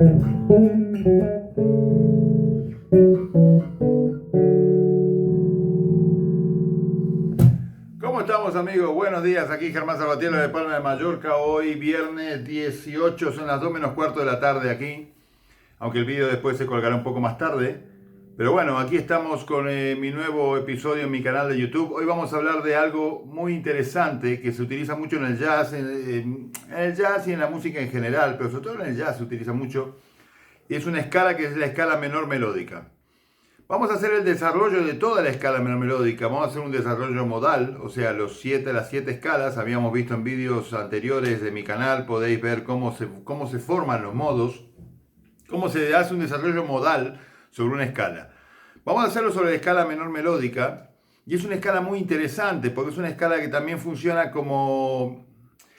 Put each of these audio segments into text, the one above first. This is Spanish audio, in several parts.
¿Cómo estamos, amigos? Buenos días, aquí Germán Sabatiello de Palma de Mallorca. Hoy viernes 18, son las 2 menos cuarto de la tarde aquí, aunque el vídeo después se colgará un poco más tarde. Pero bueno, aquí estamos con mi nuevo episodio en mi canal de YouTube. Hoy vamos a hablar de algo muy interesante que se utiliza mucho en el jazz, en el jazz y en la música en general, pero sobre todo en el jazz se utiliza mucho. Y es una escala que es la escala menor melódica. Vamos a hacer el desarrollo de toda la escala menor melódica. Vamos a hacer un desarrollo modal, o sea, las 7 escalas. Habíamos visto en vídeos anteriores de mi canal, podéis ver cómo se forman los modos, cómo se hace un desarrollo modal sobre una escala. Vamos a hacerlo sobre la escala menor melódica, y es una escala muy interesante, porque es una escala que también funciona como...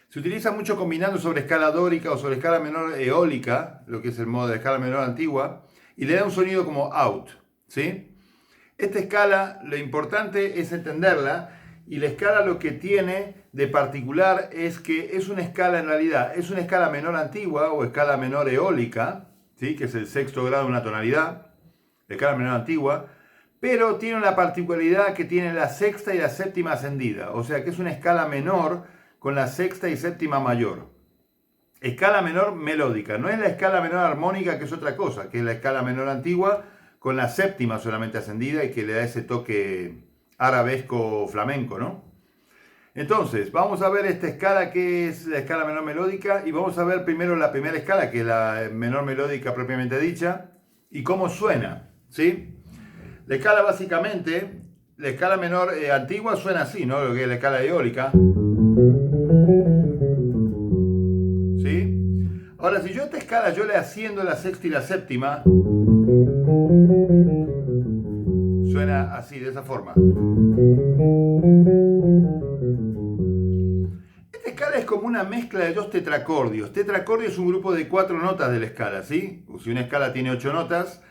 Se utiliza mucho combinando sobre escala dórica o sobre escala menor eólica, lo que es el modo de escala menor antigua, y le da un sonido como out. ¿Sí? Esta escala, lo importante es entenderla, y la escala lo que tiene de particular es que es una escala, en realidad, es una escala menor antigua o escala menor eólica, ¿sí? Que es el sexto grado de una tonalidad, escala menor antigua, pero tiene una particularidad que tiene la sexta y la séptima ascendida, o sea que es una escala menor con la sexta y séptima mayor. Escala menor melódica, no es la escala menor armónica, que es otra cosa, que es la escala menor antigua, con la séptima solamente ascendida y que le da ese toque arabesco flamenco, ¿no? Entonces, vamos a ver esta escala que es la escala menor melódica, y vamos a ver primero la primera escala, que es la menor melódica propiamente dicha, y cómo suena, ¿sí? La escala básicamente, la escala menor antigua suena así, ¿no? Lo que es la escala eólica. ¿Sí? Ahora, si yo esta escala yo le asciendo la sexta y la séptima, suena así, de esa forma. Esta escala es como una mezcla de dos tetracordios. Tetracordio es un grupo de 4 notas de la escala, ¿sí? Si una escala tiene 8 notas,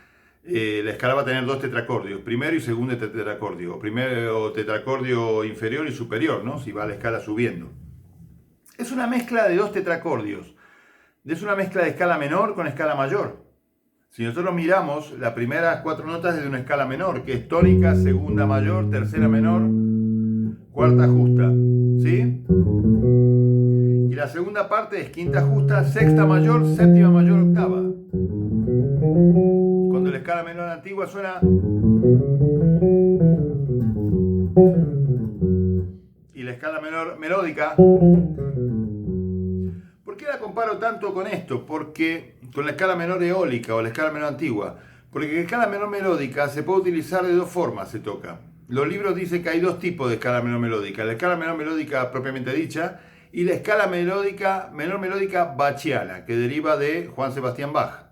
la escala va a tener 2 tetracordios, primero y segundo tetracordio, primero tetracordio inferior y superior, ¿no? Si va la escala subiendo. Es una mezcla de 2 tetracordios. Es una mezcla de escala menor con escala mayor. Si nosotros miramos, las primeras 4 notas es de una escala menor, que es tónica, segunda mayor, tercera menor, cuarta justa, ¿sí? Y la segunda parte es quinta justa, sexta mayor, séptima mayor, octava. Cuando la escala menor antigua suena... Y la escala menor melódica... ¿Por qué la comparo tanto con esto? Porque con la escala menor eólica o la escala menor antigua. Porque la escala menor melódica se puede utilizar de dos formas, se toca. Los libros dicen que hay dos tipos de escala menor melódica. La escala menor melódica propiamente dicha y la escala menor melódica bachiana, que deriva de Juan Sebastián Bach.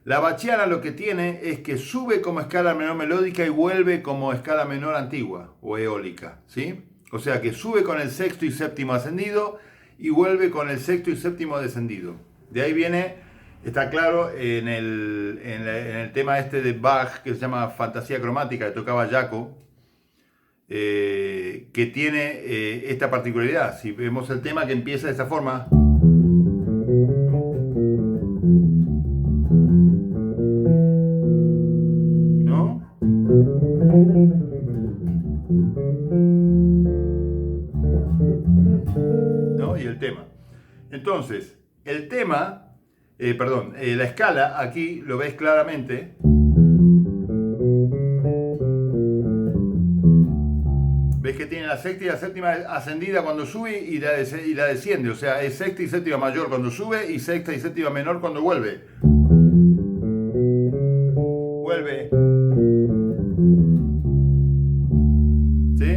La bachiana lo que tiene es que sube como escala menor melódica y vuelve como escala menor antigua o eólica, ¿sí? O sea que sube con el sexto y séptimo ascendido y vuelve con el sexto y séptimo descendido. De ahí viene, está claro, en el tema este de Bach, que se llama Fantasía Cromática, que tocaba Jaco, que tiene esta particularidad. Si vemos el tema que empieza de esta forma, ¿no? ¿No? Y el tema. Entonces, el tema, la escala, aquí lo ves claramente. Ves que tiene la sexta y la séptima ascendida cuando sube y la desciende. O sea, es sexta y séptima mayor cuando sube y sexta y séptima menor cuando vuelve. Vuelve. ¿Sí?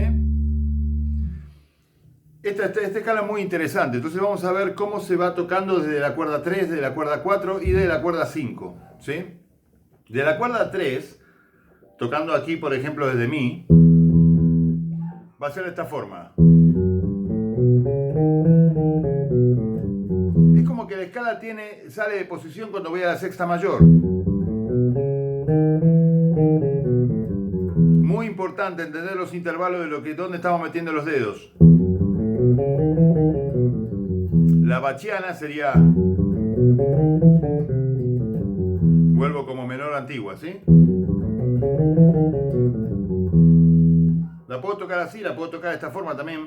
Esta escala es muy interesante. Entonces vamos a ver cómo se va tocando desde la cuerda 3, de la cuerda 4 y de la cuerda 5. ¿Sí? De la cuerda 3, tocando aquí, por ejemplo, desde mi, va a ser de esta forma. Es como que la escala sale de posición cuando voy a la sexta mayor. Muy importante entender los intervalos de dónde estamos metiendo los dedos. La bachiana sería... Vuelvo como menor antigua, ¿sí? La puedo tocar así, la puedo tocar de esta forma también.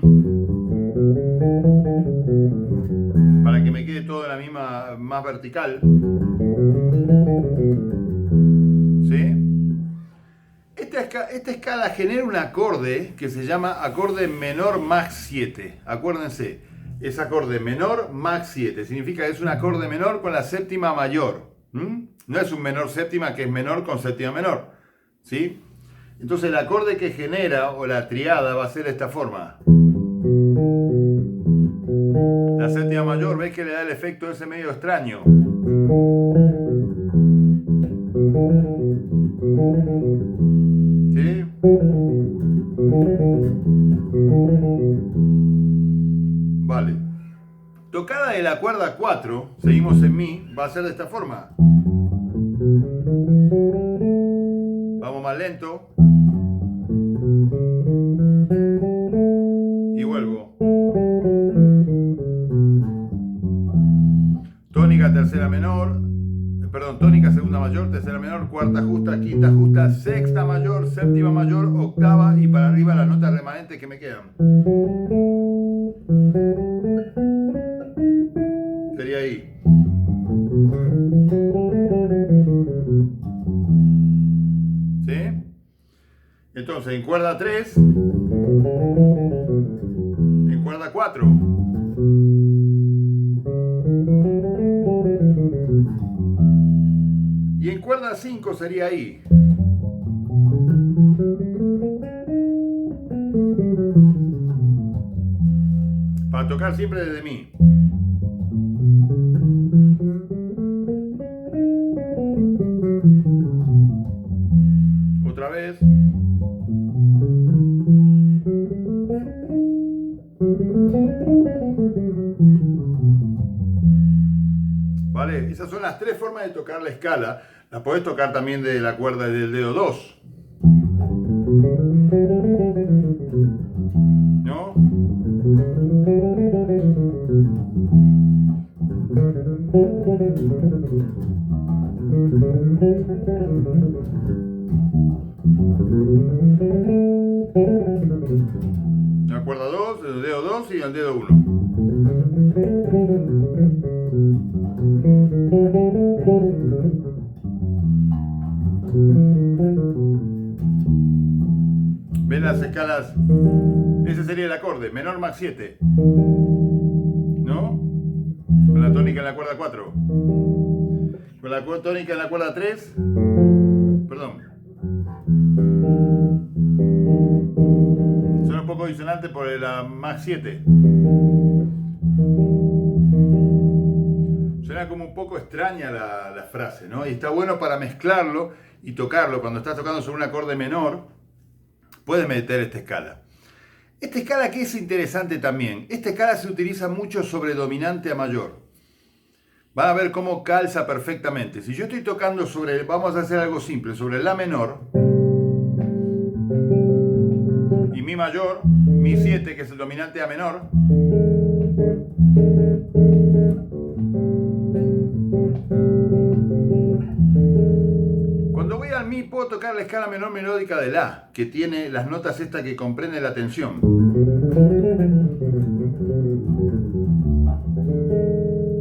Para que me quede todo en la misma, más vertical. ¿Sí? Esta escala genera un acorde que se llama acorde menor max 7. Acuérdense, es acorde menor max 7. Significa que es un acorde menor con la séptima mayor. No es un menor séptima que es menor con séptima menor. ¿Sí? Entonces el acorde que genera o la triada va a ser de esta forma. La séptima mayor, ¿ves que le da el efecto ese medio extraño? ¿Sí? Vale. Tocada de la cuerda 4, seguimos en mi, va a ser de esta forma. Vamos más lento. Y vuelvo. Tónica tercera menor, tónica segunda mayor, tercera menor, cuarta justa, quinta justa, sexta mayor, séptima mayor, octava y para arriba las notas remanentes que me quedan. Sería ahí. ¿Sí? Entonces, en cuerda 3, en cuerda 4. Y en cuerda 5 sería ahí. Para tocar siempre desde mi. Otra vez. ¿Vale? Esas son las tres formas de tocar la escala. La podés tocar también de la cuerda del dedo 2. ¿No? La cuerda 2, el dedo 2 y el dedo 1. ¿Ven las escalas? Ese sería el acorde, menor max 7. ¿No? Con la tónica en la cuerda 4. Con la tónica en la cuerda 3. Perdón. Suena un poco disonante por la max 7. Suena como un poco extraña la frase, ¿no? Y está bueno para mezclarlo y tocarlo. Cuando estás tocando sobre un acorde menor, puedes meter esta escala. Esta escala que es interesante también. Esta escala se utiliza mucho sobre dominante a mayor. Van a ver cómo calza perfectamente. Si yo estoy tocando sobre, vamos a hacer algo simple, sobre la menor y mi mayor, mi 7 que es el dominante a menor. Cuando voy al mi puedo tocar la escala menor melódica de la, que tiene las notas estas que comprende la tensión.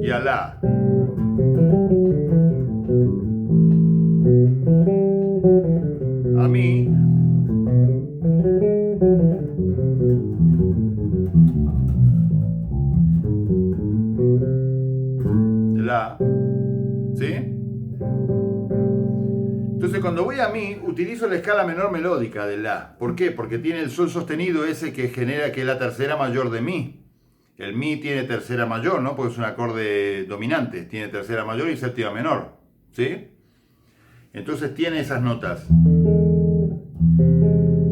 Y a la. A mi. La. ¿Sí? Entonces cuando voy a mi, utilizo la escala menor melódica de la. ¿Por qué? Porque tiene el sol sostenido ese que genera que es la tercera mayor de mi. El mi tiene tercera mayor, ¿no? Porque es un acorde dominante. Tiene tercera mayor y séptima menor. ¿Sí? Entonces tiene esas notas.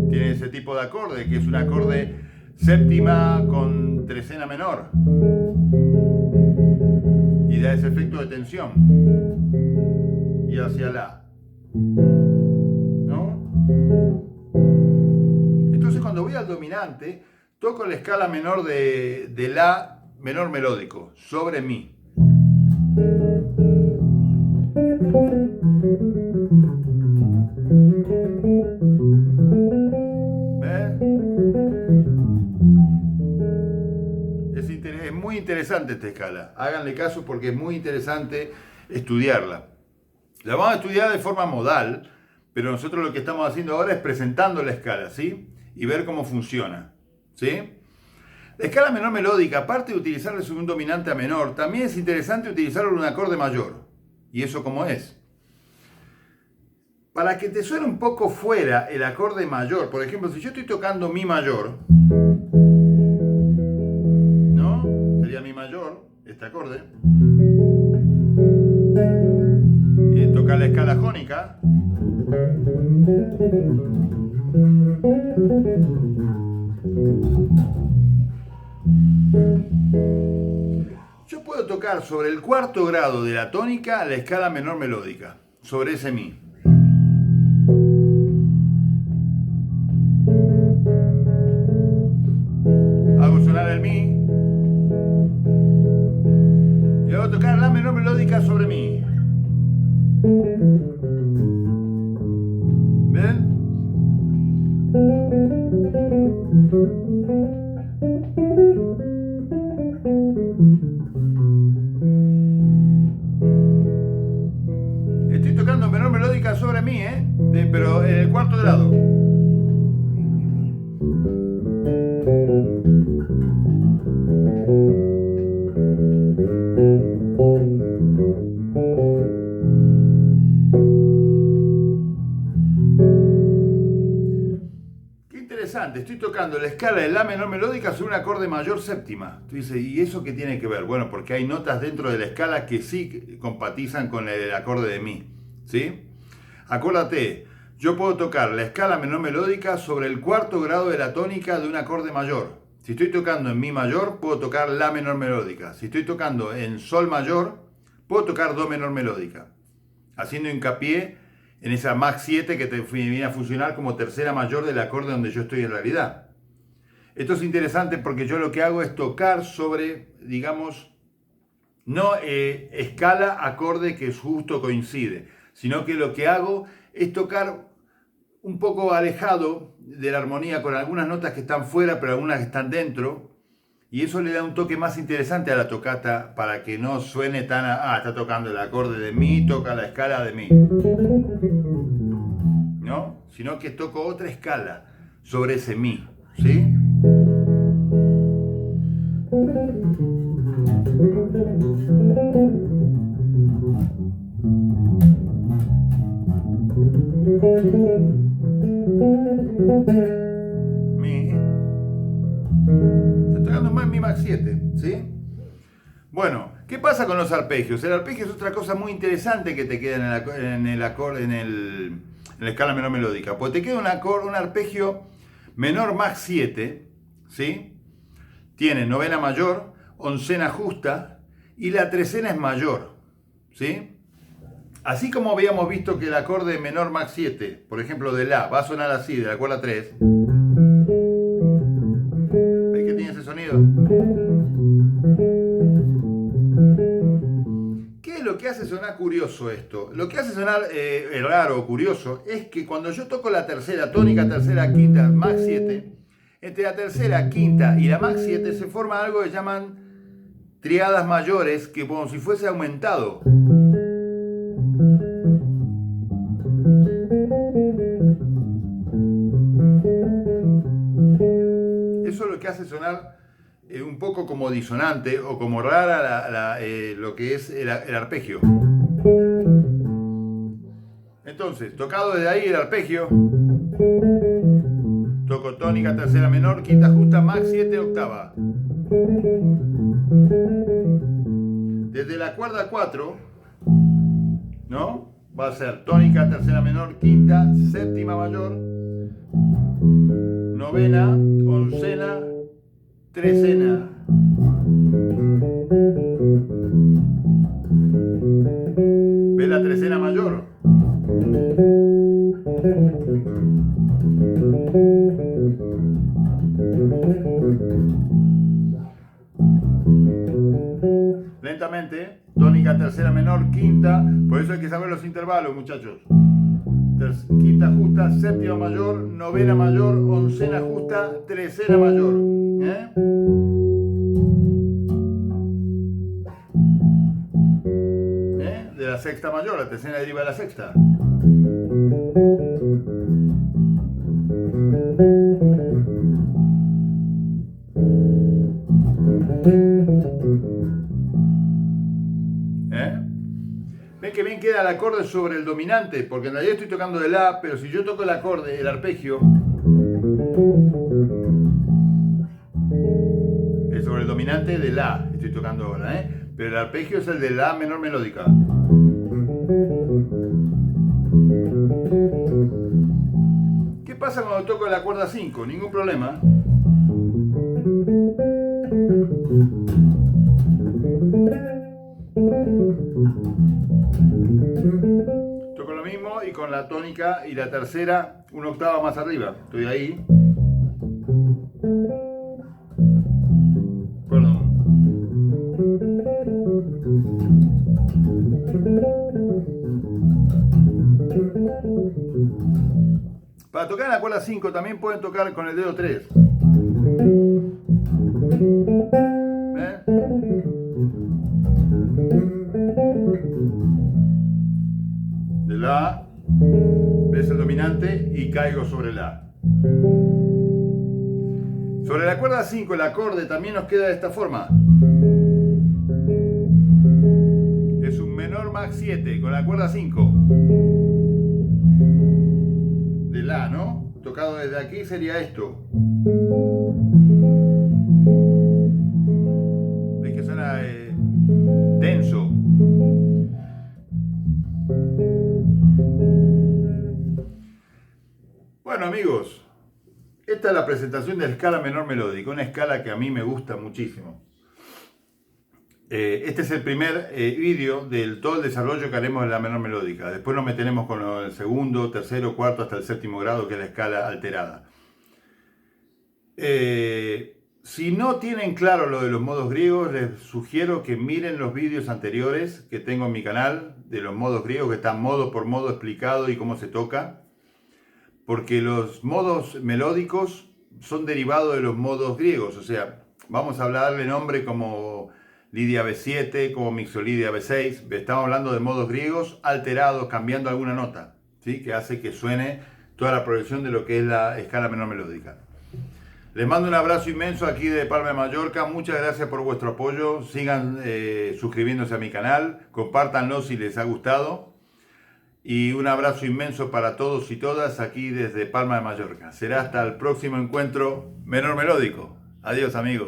Tiene ese tipo de acorde, que es un acorde séptima con trecena menor. Y da ese efecto de tensión. Y hacia la. ¿No? Entonces cuando voy al dominante, toco la escala menor de la menor melódico sobre mi. interesante esta escala. Háganle caso porque es muy interesante estudiarla. La vamos a estudiar de forma modal, pero nosotros lo que estamos haciendo ahora es presentando la escala, ¿sí? Y ver cómo funciona, ¿sí? La escala menor melódica, aparte de utilizarle un dominante a menor, también es interesante utilizarlo en un acorde mayor. ¿Y eso cómo es? Para que te suene un poco fuera el acorde mayor, por ejemplo, si yo estoy tocando mi mayor, ¿no? Sería mi mayor, este acorde. Y tocar la escala jónica. Yo puedo tocar sobre el cuarto grado de la tónica la escala menor melódica, sobre ese mi. Hago sonar el mi y hago tocar la menor melódica sobre mi. ¿Ven? Estoy tocando menor melódica sobre mi, pero en el cuarto grado. Qué interesante, estoy tocando la escala de la menor melódica sobre un acorde mayor séptima. Tú dices, ¿y eso qué tiene que ver? Bueno, porque hay notas dentro de la escala que sí compatizan con el acorde de mi, ¿sí? Acuérdate, yo puedo tocar la escala menor melódica sobre el cuarto grado de la tónica de un acorde mayor. Si estoy tocando en mi mayor, puedo tocar la menor melódica. Si estoy tocando en sol mayor, puedo tocar do menor melódica. Haciendo hincapié en esa Mach 7 que te viene a funcionar como tercera mayor del acorde donde yo estoy en realidad. Esto es interesante porque yo lo que hago es tocar sobre, digamos, no escala, acorde que justo coincide, sino que lo que hago es tocar un poco alejado de la armonía con algunas notas que están fuera, pero algunas que están dentro, y eso le da un toque más interesante a la tocata para que no suene tan está tocando el acorde de mi, toca la escala de mi, ¿no? Sino que toco otra escala sobre ese mi, ¿sí? Mi. Estoy tocando más mi Mach 7, ¿sí? Bueno, ¿qué pasa con los arpegios? El arpegio es otra cosa muy interesante que te queda en la escala menor melódica. Porque te queda un arpegio menor Mach 7, ¿sí? Tiene novena mayor, oncena justa y la trecena es mayor, ¿sí? Así como habíamos visto que el acorde menor Mach 7, por ejemplo de la, va a sonar así, de la cuerda 3. ¿Ves que tiene ese sonido? ¿Qué es lo que hace sonar curioso esto? Lo que hace sonar raro o curioso es que cuando yo toco la tercera tónica, tercera, quinta, Mach 7, entre la tercera, quinta y la Mach 7 se forma algo que llaman triadas mayores, que como si fuese aumentado. Eso es lo que hace sonar un poco como disonante o como rara lo que es el arpegio. Entonces, tocado desde ahí el arpegio, toco tónica, tercera menor, quinta justa, Mach 7, octava. Desde la cuerda 4, ¿no? Va a ser tónica, tercera menor, quinta, séptima mayor, novena, oncena, trecena. ¿Ves la trecena mayor? Lentamente, tónica, tercera menor, quinta, por eso hay que saber los intervalos, muchachos. Quinta justa, séptima mayor, novena mayor, oncena justa, trecena mayor. de la sexta mayor, la tercera deriva de la sexta. Ven que bien queda el acorde sobre el dominante, porque en realidad estoy tocando de La, pero si yo toco el acorde, el arpegio, es sobre el dominante de La, estoy tocando ahora, pero el arpegio es el de La menor melódica. ¿Qué pasa cuando toco la cuerda 5? Ningún problema. Toco lo mismo y con la tónica y la tercera una octava más arriba. Estoy ahí. Perdón. Para tocar en la cuerda 5 también pueden tocar con el dedo 3. De La, ves el dominante y caigo sobre La. Sobre la cuerda 5 el acorde también nos queda de esta forma. Es un menor más 7 con la cuerda 5. De La, ¿no? Tocado desde aquí sería esto. ¿Ves que suena denso? Bueno, amigos, esta es la presentación de la escala menor melódica, una escala que a mí me gusta muchísimo. Este es el primer vídeo del todo el desarrollo que haremos de la menor melódica. Después nos meteremos con el segundo, tercero, cuarto hasta el séptimo grado, que es la escala alterada. Si no tienen claro lo de los modos griegos, les sugiero que miren los vídeos anteriores que tengo en mi canal de los modos griegos, que están modo por modo explicado y cómo se toca. Porque los modos melódicos son derivados de los modos griegos. O sea, vamos a hablarle nombre como Lidia B7, como Mixolydia B6. Estamos hablando de modos griegos alterados, cambiando alguna nota, ¿sí? Que hace que suene toda la progresión de lo que es la escala menor melódica. Les mando un abrazo inmenso aquí de Palma de Mallorca. Muchas gracias por vuestro apoyo. Sigan suscribiéndose a mi canal. Compártanlo si les ha gustado. Y un abrazo inmenso para todos y todas aquí desde Palma de Mallorca. Será hasta el próximo encuentro menor melódico. Adiós, amigos.